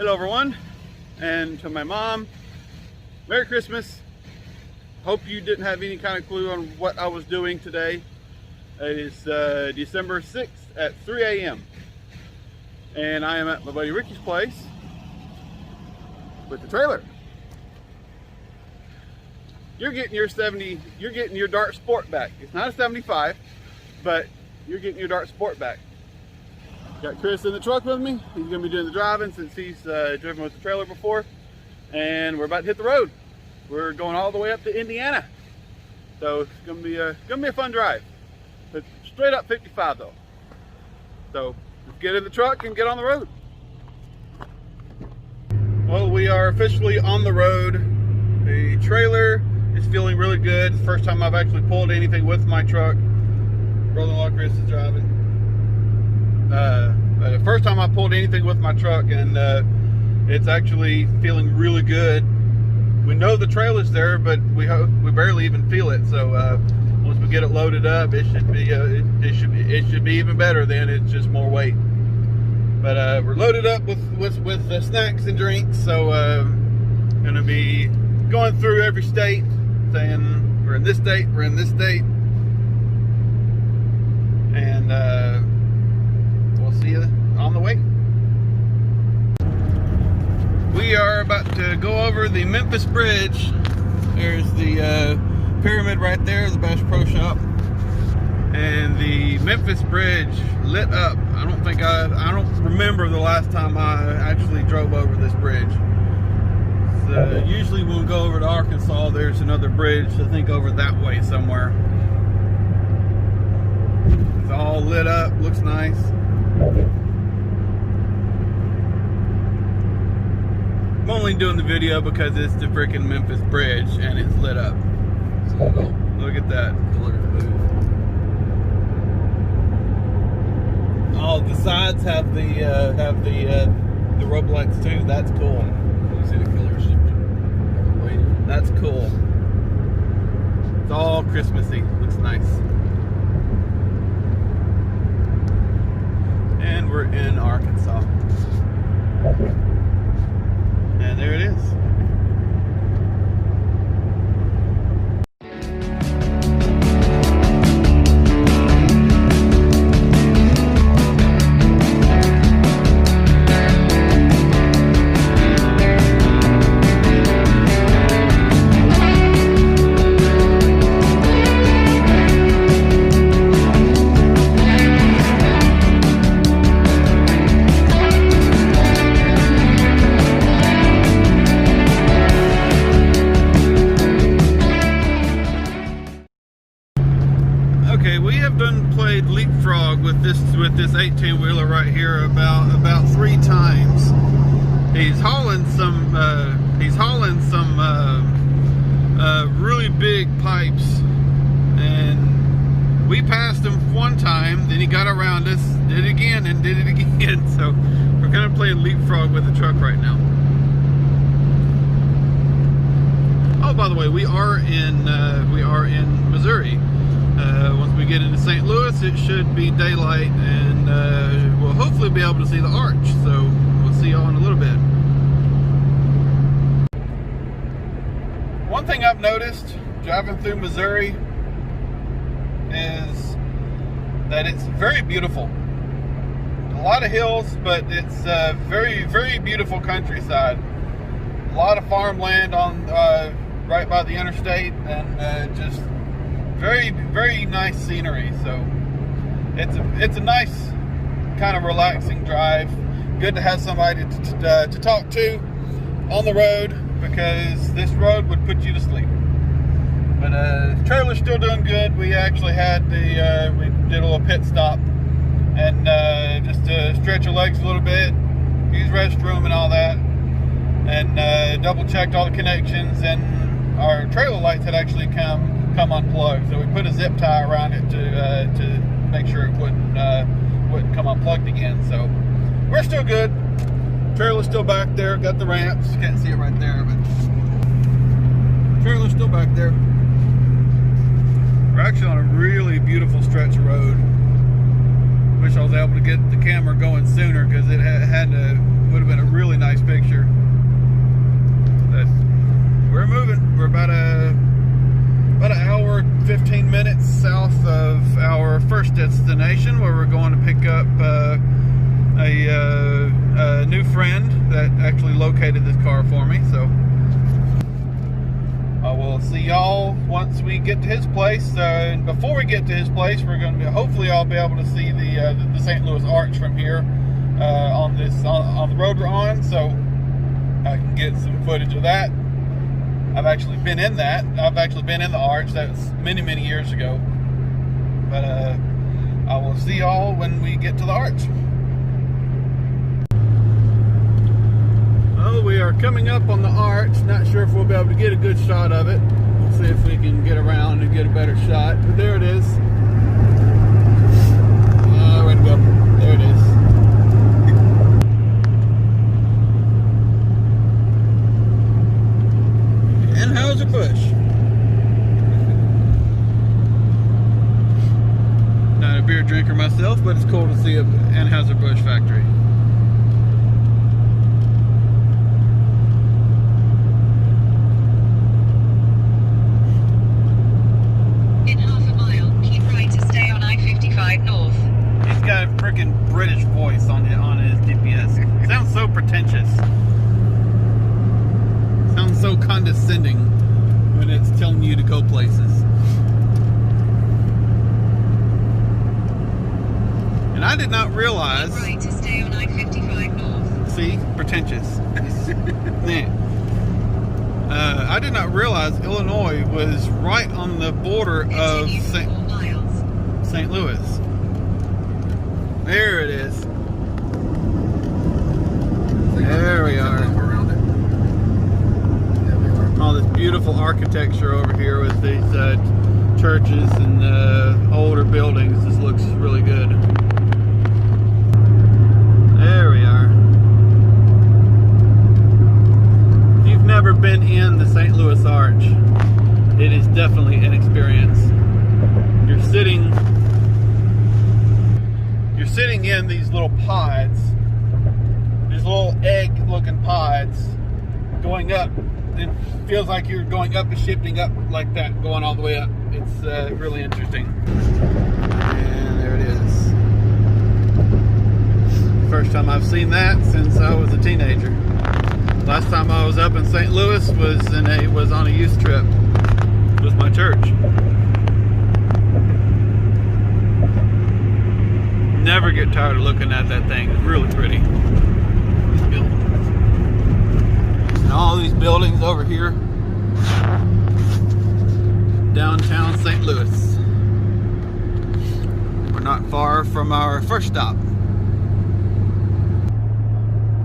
Hello everyone, and to my mom, Merry Christmas. Hope you didn't have any kind of clue on what I was doing today. It is December 6th at 3 a.m. and I am at my buddy Ricky's place with the trailer. You're getting your Dart Sport back. It's not a 75, but you're getting your Dart Sport back. Got Chris in the truck with me. He's going to be doing the driving since he's driven with the trailer before. And we're about to hit the road. We're going all the way up to Indiana. So it's going to be a fun drive. But straight up 55 though. So let's get in the truck and get on the road. Well, we are officially on the road. The trailer is feeling really good. It's the first time I've actually pulled anything with my truck. Brother-in-law Chris is driving. The first time I pulled anything with my truck, and it's actually feeling really good. We know the trailer's there, but we barely even feel it. So once we get it loaded up, it should be even better. Then it's just more weight. But we're loaded up with the snacks and drinks. So gonna be going through every state, saying we're in this state, we're in this state, and we'll see you on the way. We are about to go over the Memphis Bridge. There's the pyramid right there, the Bass Pro Shop, and the Memphis Bridge lit up. I don't remember the last time I actually drove over this bridge. So usually when we go over to Arkansas, there's another bridge, I think over that way somewhere. It's all lit up, looks nice. I'm only doing the video because it's the freaking Memphis Bridge and it's lit up. Look at that. Oh, the sides have the rope lights too. That's cool. You see the killer shifting. That's cool. It's all Christmassy. Looks nice. And we're in Arkansas. And there it is. Okay, we have played leapfrog with this 18-wheeler right here about 3 times. He's hauling some really big pipes, and we passed him one time. Then he got around us, did it again, and did it again. So we're kind of playing leapfrog with the truck right now. Oh, by the way, we are in Missouri. Once we get into St. Louis, it should be daylight, and we'll hopefully be able to see the arch. So we'll see y'all in a little bit. One thing I've noticed driving through Missouri is that it's very beautiful. A lot of hills, but it's very, very beautiful countryside. A lot of farmland on right by the interstate, and just very, very nice scenery. So it's a nice kind of relaxing drive. Good to have somebody to talk to on the road, because this road would put you to sleep. But the trailer's still doing good. We actually had we did a little pit stop, and just to stretch your legs a little bit, use restroom and all that, and double checked all the connections, and our trailer lights had actually come unplugged. So we put a zip tie around it to make sure it wouldn't come unplugged again. So we're still good. Trailer's still back there. Got the ramps. Can't see it right there, but trailer's still back there. We're actually on a really beautiful stretch of road. Wish I was able to get the camera going sooner, because it would have been a really nice picture. destination where we're going to pick up a new friend that actually located this car for me. So I will see y'all once we get to his place. And before we get to his place, we're going to hopefully I'll be able to see the St. Louis Arch from here on the road we're on, so I can get some footage of that. I've actually been in that. I've actually been in the arch. That was many, many years ago. But I will see y'all when we get to the arch. Well, we are coming up on the arch. Not sure if we'll be able to get a good shot of it. We'll see if we can get around and get a better shot. But there it is. Where'd it go? There it is. Anheuser-Busch. Not a beer drinker myself, but it's cool to see an Anheuser-Busch factory. In half a mile, keep right to stay on I-55 North. He's got a freaking British voice on his GPS. Sounds so pretentious. Sounds so condescending when it's telling you to go places. And I did not realize. Keep right to stay on I-55 North. See, pretentious. I did not realize Illinois was right on the border of Continue 4 miles. St. Louis. There it is. There we are. All this beautiful architecture over here with these churches and older buildings. This looks really good. There we are. If you've never been in the St. Louis Arch, it is definitely an experience. You're sitting in these little pods, these little egg-looking pods, going up. It feels like you're going up and shifting up like that, going all the way up. It's really interesting. And there it is. First time I've seen that since I was a teenager. Last time I was up in St. Louis was on a youth trip with my church. Never get tired of looking at that thing. It's really pretty. And all these buildings over here, downtown St. Louis. We're not far from our first stop.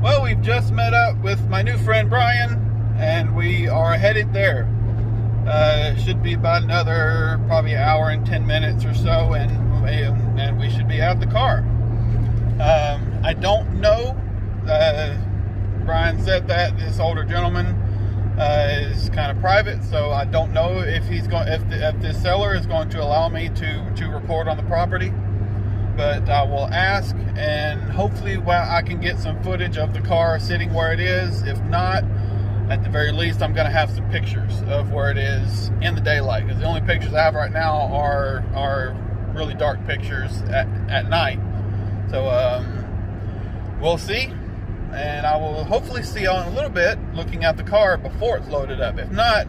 Well, we've just met up with my new friend Brian, and we are headed there. Should be about another probably an hour and 10 minutes or so, and we should be out of the car. I don't know. Brian said that this older gentleman is kind of private, so I don't know if he's going, if this seller is going to allow me to record on the property. But I will ask, and hopefully I can get some footage of the car sitting where it is. If not, at the very least, I'm going to have some pictures of where it is in the daylight. Because the only pictures I have right now are really dark pictures at night. So we'll see. And I will hopefully see y'all in a little bit looking at the car before it's loaded up. If not,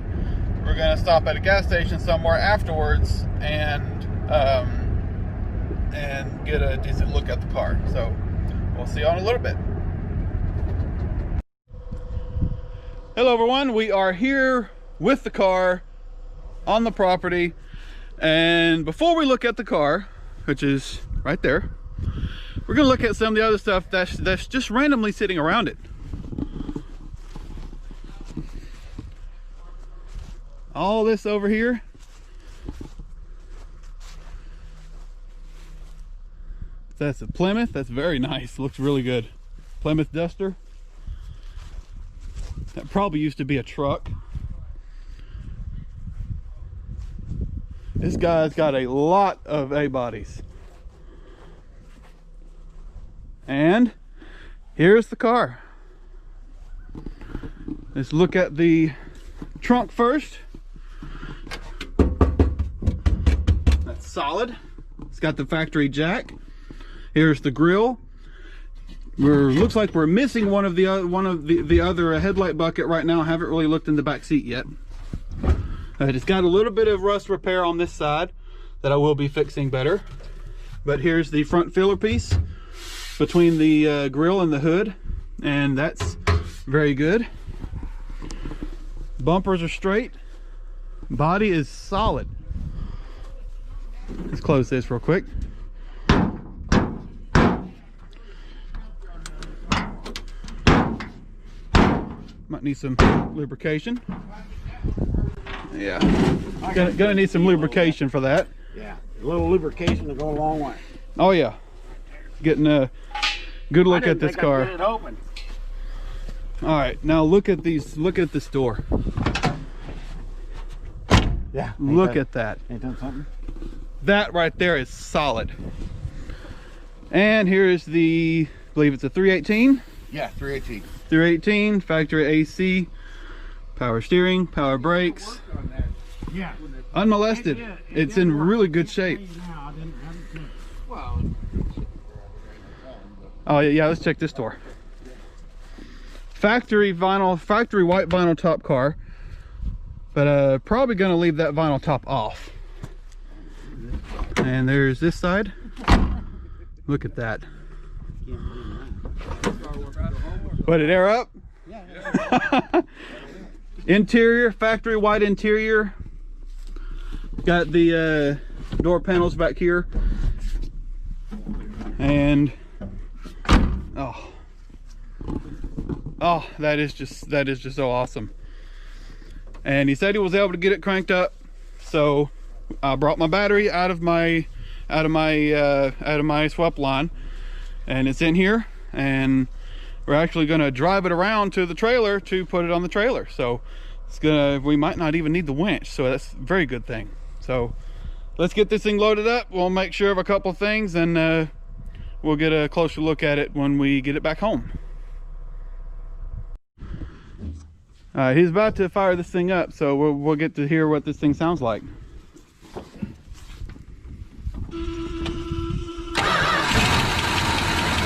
we're going to stop at a gas station somewhere afterwards and get a decent look at the car. So we'll see y'all in a little bit. Hello everyone, we are here with the car on the property, and before we look at the car, which is right there, we're gonna look at some of the other stuff that's just randomly sitting around it. All this over here, that's a Plymouth. That's very nice, looks really good. Plymouth Duster. That probably used to be a truck. This guy's got a lot of A-bodies. And here's the car. Let's look at the trunk first. That's solid. It's got the factory jack. Here's the grill. Looks like we're missing one of the other headlight bucket right now. I haven't really looked in the back seat yet. It's got a little bit of rust repair on this side that I will be fixing better. But here's the front filler piece between the grill and the hood, and that's very good. Bumpers are straight. Body is solid. Let's close this real quick. Might need some lubrication. Yeah, gonna need some lubrication for that. Yeah, a little lubrication to go a long way. Oh yeah, getting a good look at this car. Get it open. All right, now look at these. Look at this door. Yeah. Look at that. Ain't that something? That right there is solid. And here's the, I believe it's a 318. Yeah, 318. 318 factory AC, power steering, power brakes, Yeah. unmolested. It's in really good shape. Oh yeah, let's check this door. Factory vinyl, factory white vinyl top car, but probably gonna leave that vinyl top off. And there's this side. Look at that. Let it air up. Interior, factory white interior. Got the door panels back here. And oh, that is just so awesome. And he said he was able to get it cranked up, so I brought my battery out of my swap line, and it's in here, and we're actually going to drive it around to the trailer to put it on the trailer. So we might not even need the winch, so that's a very good thing. So let's get this thing loaded up. We'll make sure of a couple of things, and we'll get a closer look at it when we get it back home. He's about to fire this thing up, so we'll get to hear what this thing sounds like.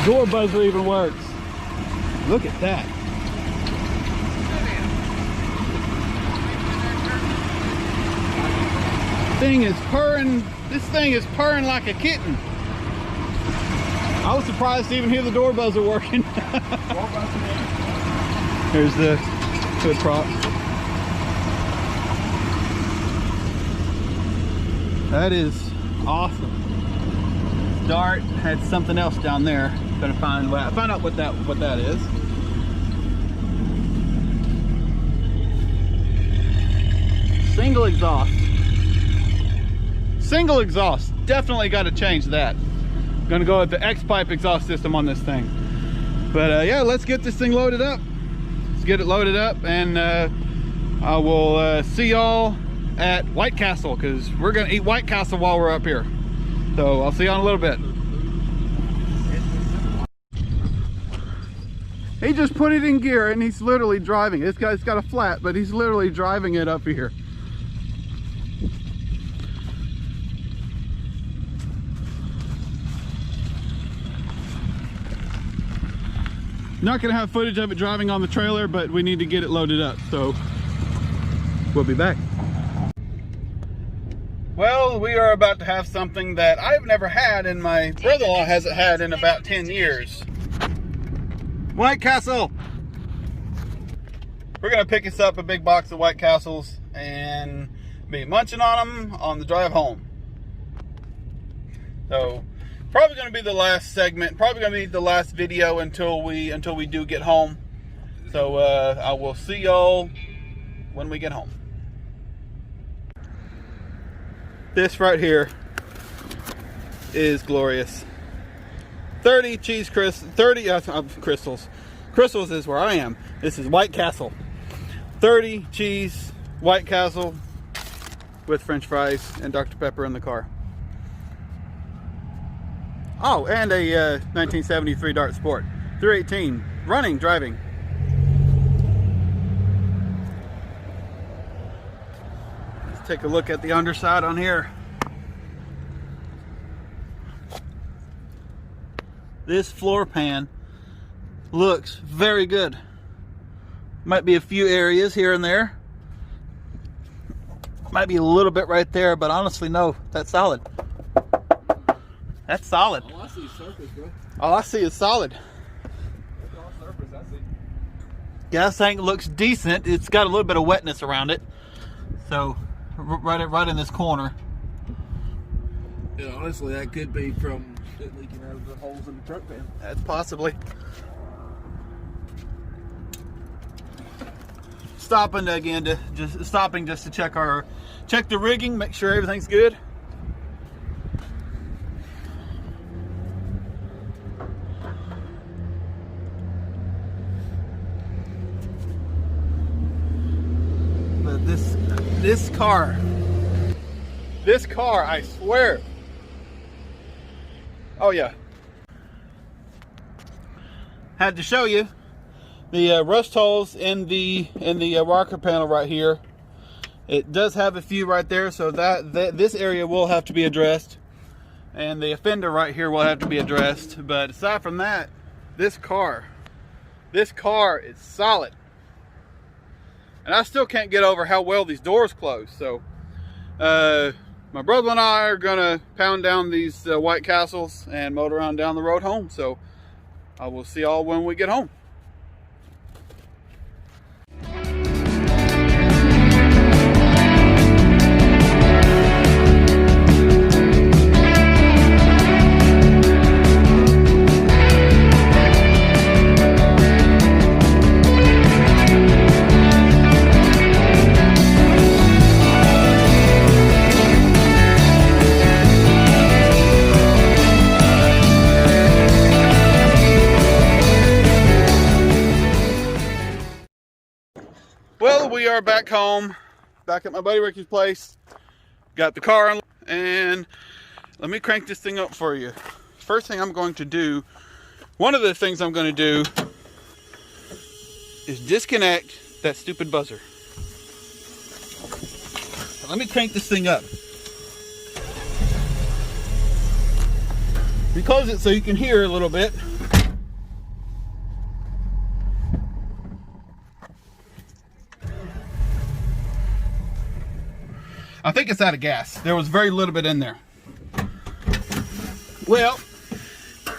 Door buzzer even works. Look at that. Thing is purring. This thing is purring like a kitten. I was surprised to even hear the door buzzer working. Here's the hood prop. That is awesome. Dart had something else down there. Gonna find out what that is. Single exhaust. Single exhaust. Definitely got to change that. Gonna go with the X-Pipe exhaust system on this thing. But yeah, let's get this thing loaded up. Let's get it loaded up, and I will see y'all at White Castle, because we're gonna eat White Castle while we're up here. So I'll see you in a little bit. He just put it in gear and he's literally driving. It's got a flat, but he's literally driving it up here. Not gonna have footage of it driving on the trailer, but we need to get it loaded up, so we'll be back. Well, we are about to have something that I've never had, and my brother-in-law hasn't had in about 10 years. White Castle! We're gonna pick us up a big box of White Castles and be munching on them on the drive home. So, probably gonna be the last segment, probably gonna be the last video until we do get home. So, I will see y'all when we get home. This right here is glorious. 30 cheese crystals, 30 crystals. Crystals is where I am. This is White Castle. 30 cheese White Castle with French fries and Dr. Pepper in the car. Oh, and a 1973 Dart Sport. 318, running, driving. Let's take a look at the underside on here. this floor pan looks very good. Might be a few areas here and there. Might be a little bit right there, but honestly, no, that's solid. That's solid. All I see is surface, bro. All I see is solid. That's all surface I see. Gas tank looks decent. It's got a little bit of wetness around it. So, right in this corner. Yeah, honestly, that could be from it leaking out of the holes in the truck pan. That's possibly. Stopping just to check the rigging, make sure everything's good. But this car, I swear. Oh yeah. Had to show you the rust holes in the rocker panel right here. It does have a few right there, so that this area will have to be addressed, and the fender right here will have to be addressed. But aside from that, this car is solid, and I still can't get over how well these doors close. So my brother and I are gonna pound down these White Castles and motor around down the road home. So I will see y'all when we get home. Well, we are back home, back at my buddy Ricky's place. Got the car on, and let me crank this thing up for you. First thing I'm going to do, one of the things I'm going to do is disconnect that stupid buzzer. Let me crank this thing up. Let me close it so you can hear a little bit. I think it's out of gas. There was very little bit in there. Well,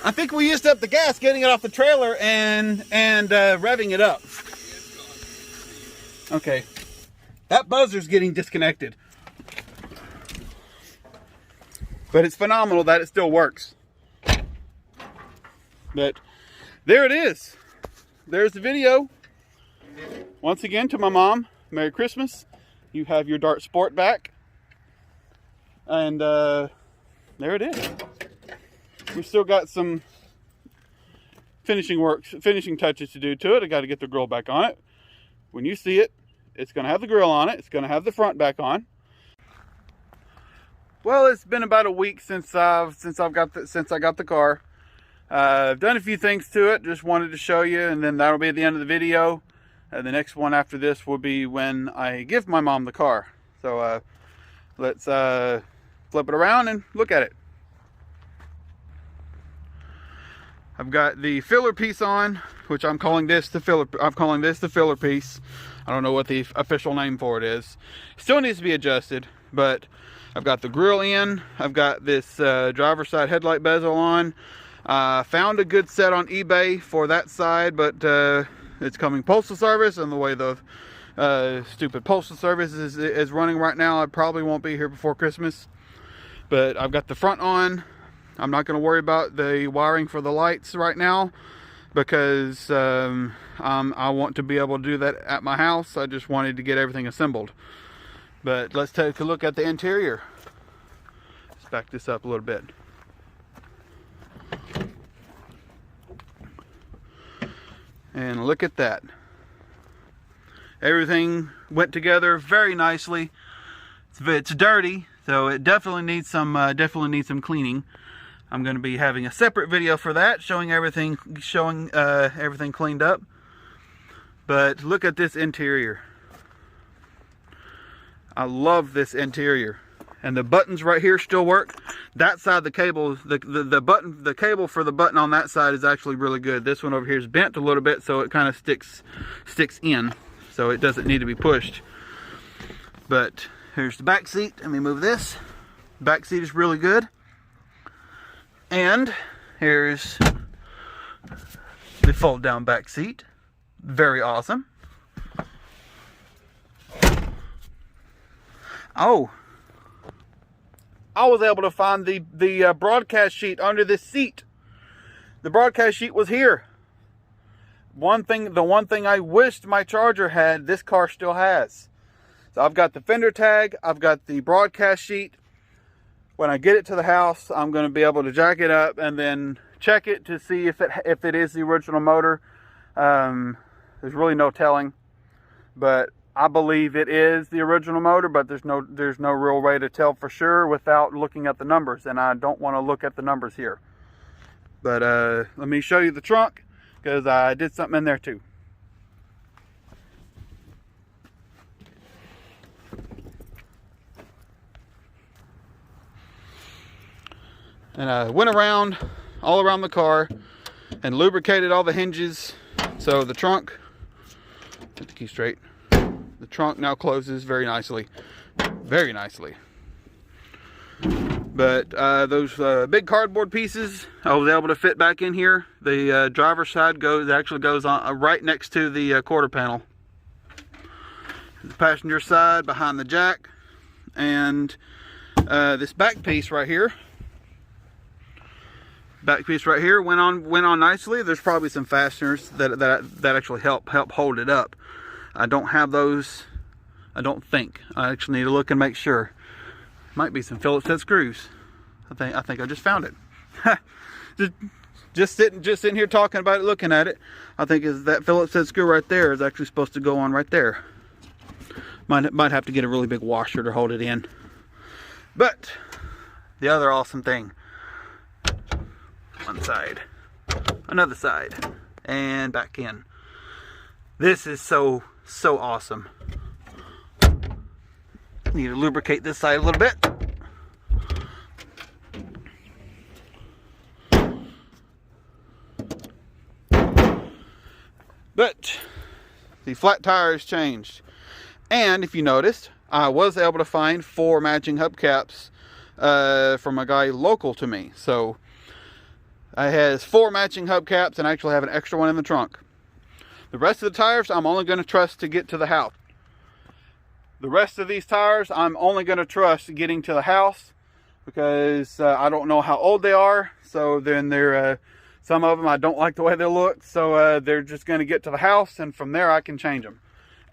I think we used up the gas getting it off the trailer and revving it up. Okay. That buzzer's getting disconnected. But it's phenomenal that it still works. But there it is. There's the video. Once again, to my mom, Merry Christmas. You have your Dart Sport back. And there it is. We've still got some finishing touches to do to it. I got to get the grill back on it. When you see it, it's going to have the grill on it. It's going to have the front back on. Well, it's been about a week since I got the car. I've done a few things to it. Just wanted to show you, and then that'll be the end of the video. The next one after this will be when I give my mom the car. So let's flip it around and look at it. I've got the filler piece on, which I'm calling this the filler piece. I don't know what the official name for it is. Still needs to be adjusted, but I've got the grill in. I've got this driver's side headlight bezel on. Found a good set on eBay for that side, but it's coming postal service, and the way the stupid postal service is running right now, I probably won't be here before Christmas. But I've got the front on. I'm not going to worry about the wiring for the lights right now, because I want to be able to do that at my house. I just wanted to get everything assembled. But let's take a look at the interior. Let's back this up a little bit. And look at that. Everything went together very nicely. It's dirty, so it definitely needs some cleaning. I'm going to be having a separate video for that, showing everything cleaned up. But look at this interior. I love this interior. and the buttons right here still work. That side, the cable, the cable for the button on that side is actually really good. This one over here is bent a little bit, so it kind of sticks in, so it doesn't need to be pushed. But here's the back seat. Let me move this. Back seat is really good. And here's the fold down back seat. Very awesome. Oh, I was able to find the broadcast sheet under this seat. The broadcast sheet was here. The one thing I wished my Charger had, this car still has. So I've got the fender tag, I've got the broadcast sheet. When I get it to the house, I'm going to be able to jack it up and then check it to see if it is the original motor. There's really no telling, but I believe it is the original motor, but there's no real way to tell for sure without looking at the numbers, and I don't want to look at the numbers here. But let me show you the trunk, because I did something in there too. And I went around all around the car and lubricated all the hinges, so the trunk, get the key straight, the trunk now closes very nicely. Very nicely. But those big cardboard pieces, I was able to fit back in here. The driver's side actually goes on right next to the quarter panel. The passenger side behind the jack, and this back piece right here. Back piece right here went on nicely. There's probably some fasteners that actually help hold it up. I don't have those. I don't think. I actually need to look and make sure. Might be some Phillips head screws. I think I just found it. just sitting here talking about it, looking at it. I think is that Phillips head screw right there is actually supposed to go on right there. Might have to get a really big washer to hold it in. But the other awesome thing. One side, another side, and back in. This is so awesome. Need to lubricate this side a little bit. But the flat tire has changed. And if you noticed, I was able to find 4 matching hubcaps from a guy local to me. So I has 4 matching hubcaps, and I actually have an extra one in the trunk. The rest of the tires I'm only going to trust to get to the house. The rest of these tires I'm only going to trust getting to the house, because I don't know how old they are. So then they're some of them I don't like the way they look, so they're just going to get to the house, and from there I can change them.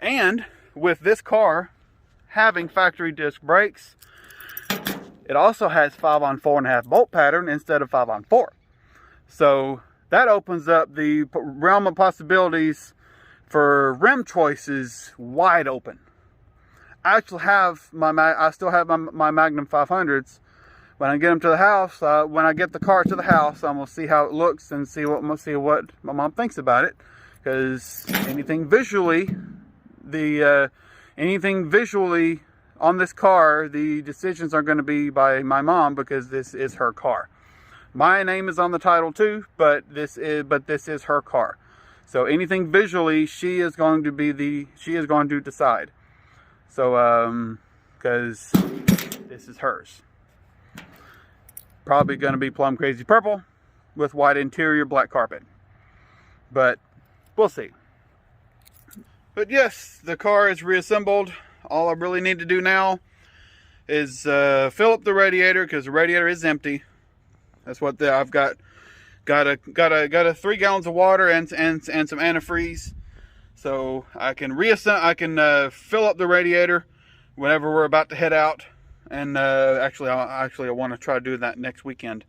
And with this car having factory disc brakes, it also has 5-on 4.5 bolt pattern instead of 5-on 4. So that opens up the realm of possibilities for rim choices wide open. I still have my Magnum 500s. When I get them to the house, when I get the car to the house, I'm gonna see how it looks and see what my mom thinks about it. Because anything visually on this car, the decisions are going to be by my mom, because this is her car. My name is on the title too, but this is her car. So anything visually, she is going to decide. So because this is hers. Probably going to be plum crazy purple with white interior, black carpet. But we'll see. But yes, the car is reassembled. All I really need to do now is fill up the radiator, because the radiator is empty. That's what I've got. Got a 3 gallons of water and some antifreeze, so I can fill up the radiator whenever we're about to head out. And actually, I want to try to do that next weekend.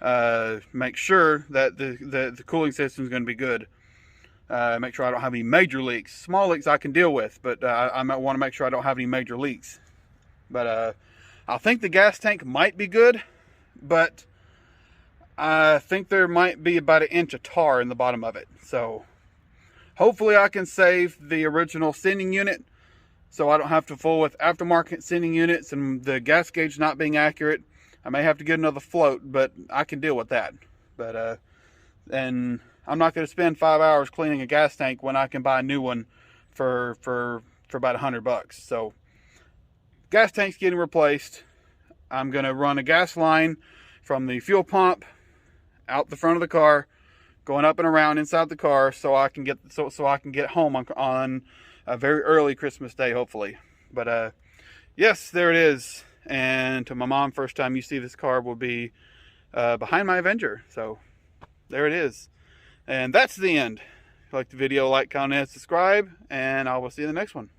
Make sure that the cooling system is going to be good. Make sure I don't have any major leaks. Small leaks I can deal with, but I might want to make sure I don't have any major leaks. But I think the gas tank might be good, but I think there might be about 1 inch of tar in the bottom of it. So hopefully I can save the original sending unit so I don't have to fool with aftermarket sending units and the gas gauge not being accurate. I may have to get another float, but I can deal with that. But and I'm not going to spend 5 hours cleaning a gas tank when I can buy a new one for about $100. So gas tank's getting replaced. I'm going to run a gas line from the fuel pump out the front of the car, going up and around inside the car, so I can get home on a very early Christmas Day, hopefully. But yes, there it is. And to my mom, first time you see this car will be behind my Avenger. So there it is. And that's the end. If you like the video, like, comment, and subscribe, and I will see you in the next one.